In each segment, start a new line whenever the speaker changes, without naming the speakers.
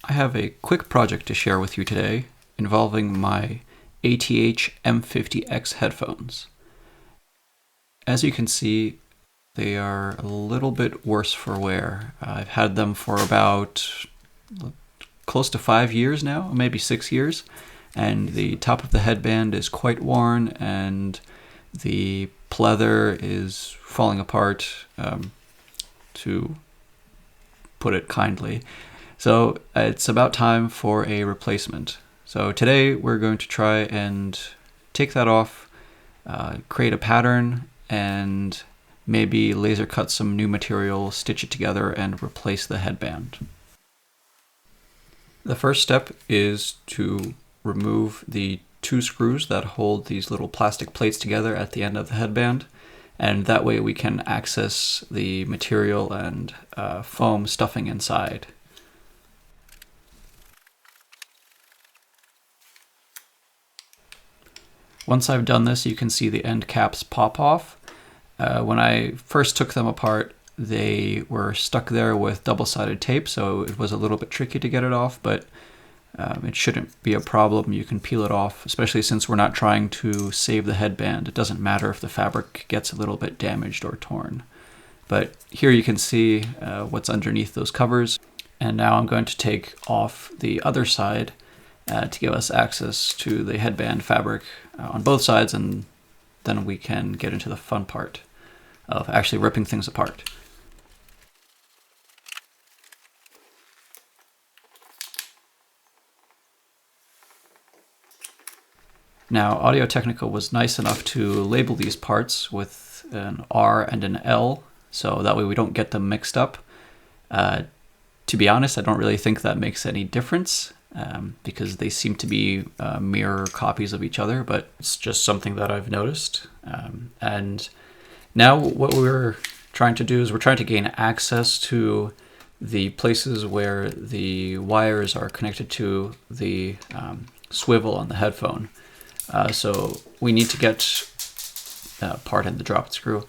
I have a quick project to share with you today involving my ATH M50X headphones. As you can see, they are a little bit worse for wear. I've had them for about close to 5 years now, maybe 6 years, and the top of the headband is quite worn and the pleather is falling apart, to put it kindly. So it's about time for a replacement. So today we're going to try and take that off, create a pattern, and maybe laser cut some new material, stitch it together, and replace the headband. The first step is to remove the 2 screws that hold these little plastic plates together at the end of the headband, and that way we can access the material and foam stuffing inside. Once I've done this, you can see the end caps pop off. When I first took them apart, they were stuck there with double-sided tape, so it was a little bit tricky to get it off, but it shouldn't be a problem. You can peel it off, especially since we're not trying to save the headband. It doesn't matter if the fabric gets a little bit damaged or torn. But here you can see what's underneath those covers. And now I'm going to take off the other side to give us access to the headband fabric on both sides, and then we can get into the fun part of actually ripping things apart. Now, Audiotechnica was nice enough to label these parts with an R and an L, so that way we don't get them mixed up. To be honest, I don't really think that makes any difference, because they seem to be mirror copies of each other, but it's just something that I've noticed. And now what we're trying to do is we're trying to gain access to the places where the wires are connected to the swivel on the headphone. So we need to get, pardon the dropped screw,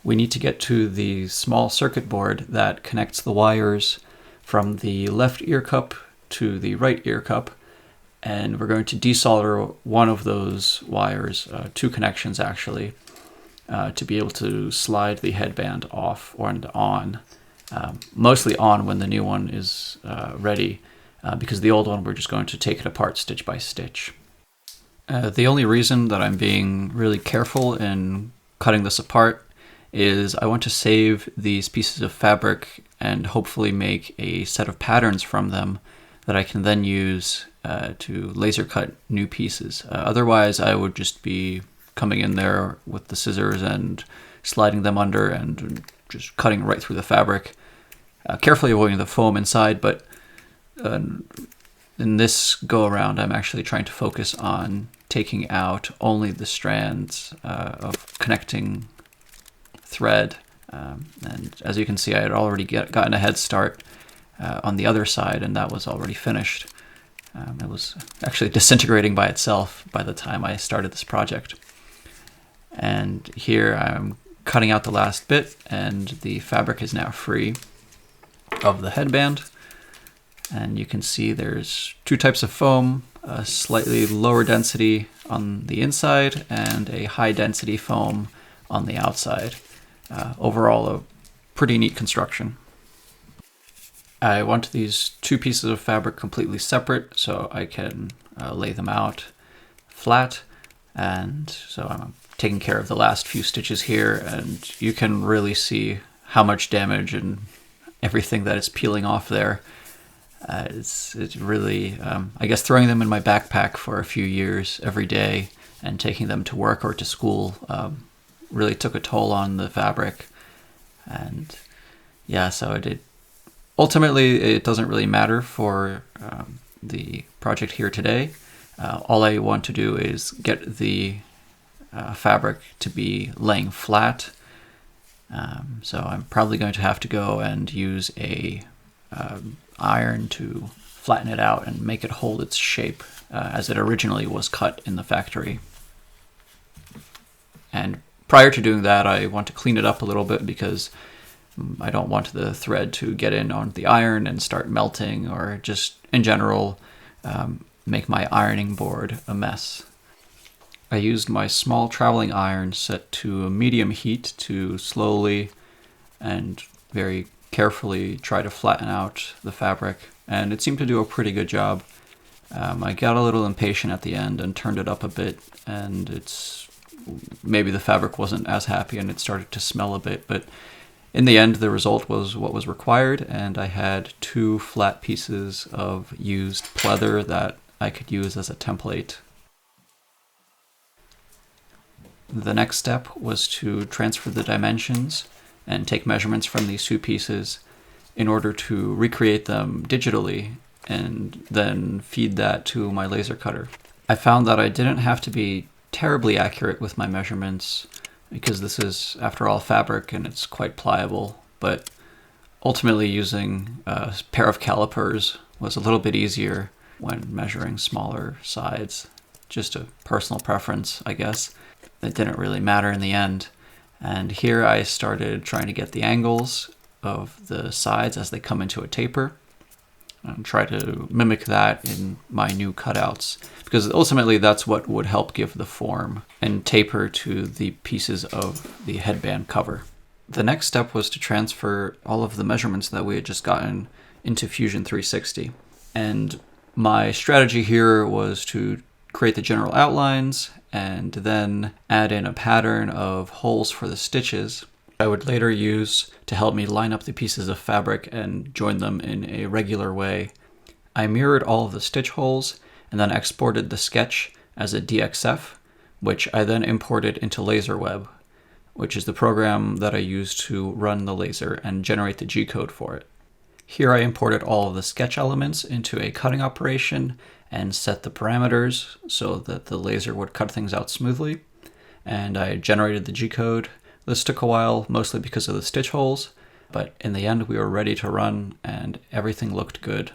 we need to get to the small circuit board that connects the wires from the left ear cup to the right ear cup, and we're going to desolder one of those wires, 2 connections actually, to be able to slide the headband off or on, mostly on when the new one is ready, because the old one we're just going to take it apart stitch by stitch. The only reason that I'm being really careful in cutting this apart is I want to save these pieces of fabric and hopefully make a set of patterns from them that I can then use to laser cut new pieces. Otherwise, I would just be coming in there with the scissors and sliding them under and just cutting right through the fabric, carefully avoiding the foam inside. But in this go-around, I'm actually trying to focus on taking out only the strands of connecting thread. And as you can see, I had already gotten a head start on the other side, and that was already finished. It was actually disintegrating by itself by the time I started this project. And here I'm cutting out the last bit, and the fabric is now free of the headband. And you can see there's 2 types of foam, a slightly lower density on the inside and a high density foam on the outside. Overall, a pretty neat construction. I want these 2 pieces of fabric completely separate so I can lay them out flat, and so I'm taking care of the last few stitches here, and you can really see how much damage and everything that is peeling off there. It's really, I guess throwing them in my backpack for a few years every day and taking them to work or to school really took a toll on the fabric. And yeah, so it did. Ultimately, it doesn't really matter for the project here today. All I want to do is get the fabric to be laying flat. So I'm probably going to have to go and use a iron to flatten it out and make it hold its shape as it originally was cut in the factory. And prior to doing that, I want to clean it up a little bit because I don't want the thread to get in on the iron and start melting, or just in general make my ironing board a mess. I used my small traveling iron set to a medium heat to slowly and very carefully try to flatten out the fabric, and it seemed to do a pretty good job. I got a little impatient at the end and turned it up a bit, and maybe the fabric wasn't as happy and it started to smell a bit, but in the end the result was what was required, and I had 2 flat pieces of used pleather that I could use as a template. The next step was to transfer the dimensions and take measurements from these 2 pieces in order to recreate them digitally and then feed that to my laser cutter. I found that I didn't have to be terribly accurate with my measurements because this is, after all, fabric and it's quite pliable, but ultimately using a pair of calipers was a little bit easier when measuring smaller sides. Just a personal preference, I guess. It didn't really matter in the end. And here I started trying to get the angles of the sides as they come into a taper and try to mimic that in my new cutouts, because ultimately that's what would help give the form and taper to the pieces of the headband cover. The next step was to transfer all of the measurements that we had just gotten into Fusion 360. And my strategy here was to create the general outlines and then add in a pattern of holes for the stitches I would later use to help me line up the pieces of fabric and join them in a regular way. I mirrored all of the stitch holes and then exported the sketch as a DXF, which I then imported into LaserWeb, which is the program that I use to run the laser and generate the G-code for it. Here I imported all of the sketch elements into a cutting operation and set the parameters so that the laser would cut things out smoothly. And I generated the G-code. This took a while, mostly because of the stitch holes, but in the end we were ready to run and everything looked good.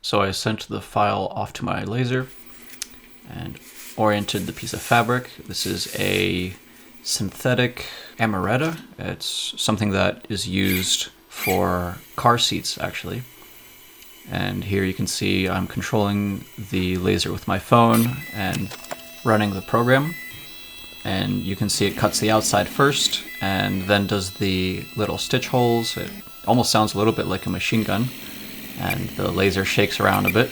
So I sent the file off to my laser and oriented the piece of fabric. This is a synthetic amaretto. It's something that is used for car seats, actually. And here you can see I'm controlling the laser with my phone and running the program. And you can see it cuts the outside first and then does the little stitch holes. It almost sounds a little bit like a machine gun, and the laser shakes around a bit.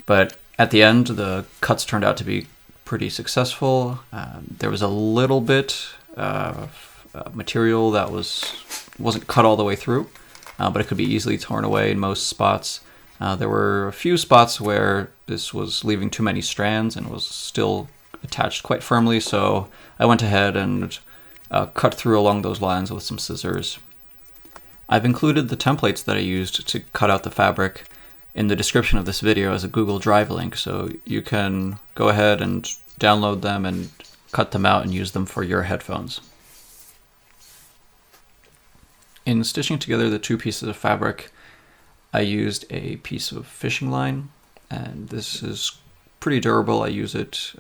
But at the end, the cuts turned out to be pretty successful. There was a little bit of material that wasn't cut all the way through, but it could be easily torn away in most spots. There were a few spots where this was leaving too many strands and was still attached quite firmly, so I went ahead and cut through along those lines with some scissors. I've included the templates that I used to cut out the fabric in the description of this video as a Google Drive link, so you can go ahead and download them and cut them out and use them for your headphones. In stitching together the 2 pieces of fabric, I used a piece of fishing line, and this is pretty durable. I use it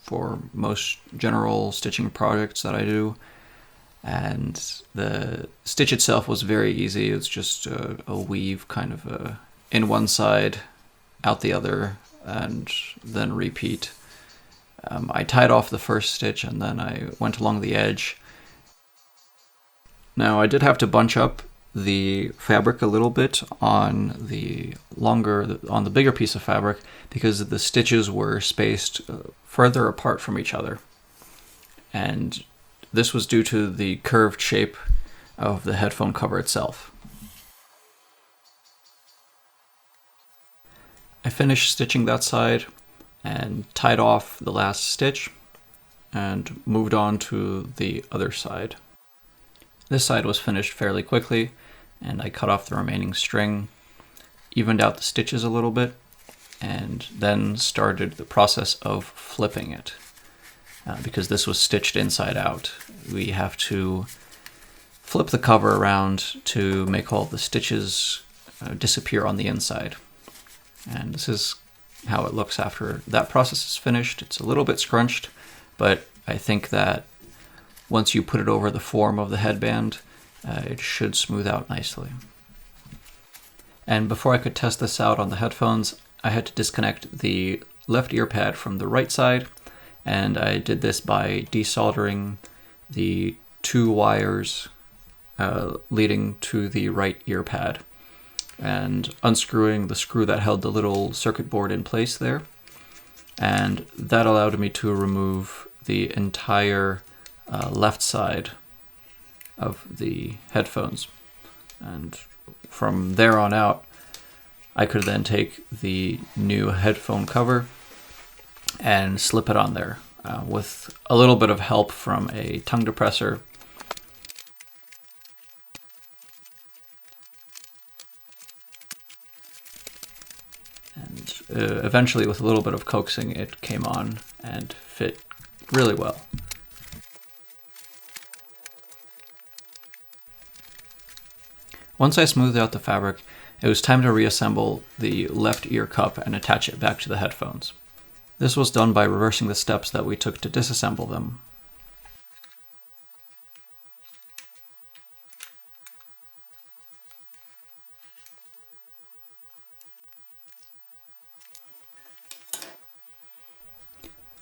for most general stitching projects that I do, and the stitch itself was very easy. It's just a weave, kind of in one side, out the other, and then repeat. I tied off the first stitch and then I went along the edge. Now I did have to bunch up the fabric a little bit on the bigger piece of fabric because the stitches were spaced further apart from each other. And this was due to the curved shape of the headphone cover itself. I finished stitching that side and tied off the last stitch and moved on to the other side. This side was finished fairly quickly, and I cut off the remaining string, evened out the stitches a little bit, and then started the process of flipping it. Because this was stitched inside out, we have to flip the cover around to make all the stitches disappear on the inside. And this is how it looks after that process is finished. It's a little bit scrunched, but I think that once you put it over the form of the headband, it should smooth out nicely. And before I could test this out on the headphones, I had to disconnect the left ear pad from the right side, and I did this by desoldering the 2 wires leading to the right ear pad and unscrewing the screw that held the little circuit board in place there. And that allowed me to remove the entire left side of the headphones. And from there on out, I could then take the new headphone cover and slip it on there with a little bit of help from a tongue depressor. And eventually, with a little bit of coaxing, it came on and fit really well. Once I smoothed out the fabric, it was time to reassemble the left ear cup and attach it back to the headphones. This was done by reversing the steps that we took to disassemble them.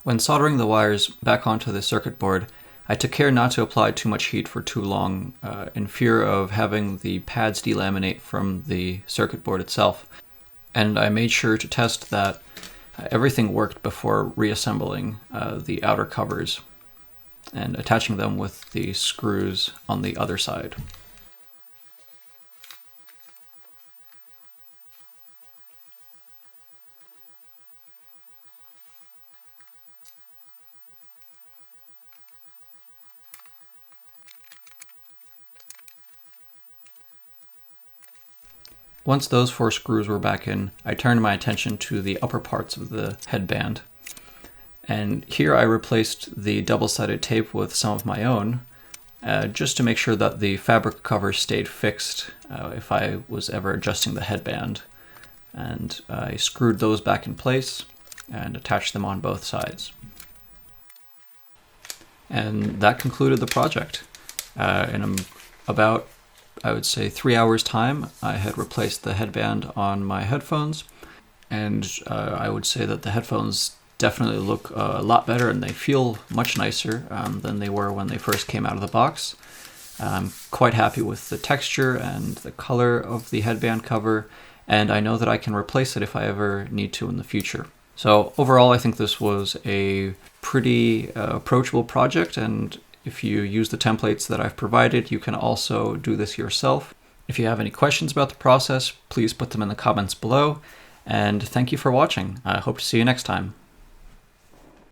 When soldering the wires back onto the circuit board, I took care not to apply too much heat for too long, in fear of having the pads delaminate from the circuit board itself. And I made sure to test that everything worked before reassembling the outer covers and attaching them with the screws on the other side. Once those 4 screws were back in, I turned my attention to the upper parts of the headband. And here I replaced the double-sided tape with some of my own, just to make sure that the fabric cover stayed fixed if I was ever adjusting the headband. And I screwed those back in place and attached them on both sides. And that concluded the project. In about, I would say, 3 hours' time, I had replaced the headband on my headphones, and I would say that the headphones definitely look a lot better, and they feel much nicer than they were when they first came out of the box. I'm quite happy with the texture and the color of the headband cover, and I know that I can replace it if I ever need to in the future. So overall, I think this was a pretty approachable project, and if you use the templates that I've provided, you can also do this yourself. If you have any questions about the process, please put them in the comments below, and thank you for watching. I hope to see you next time.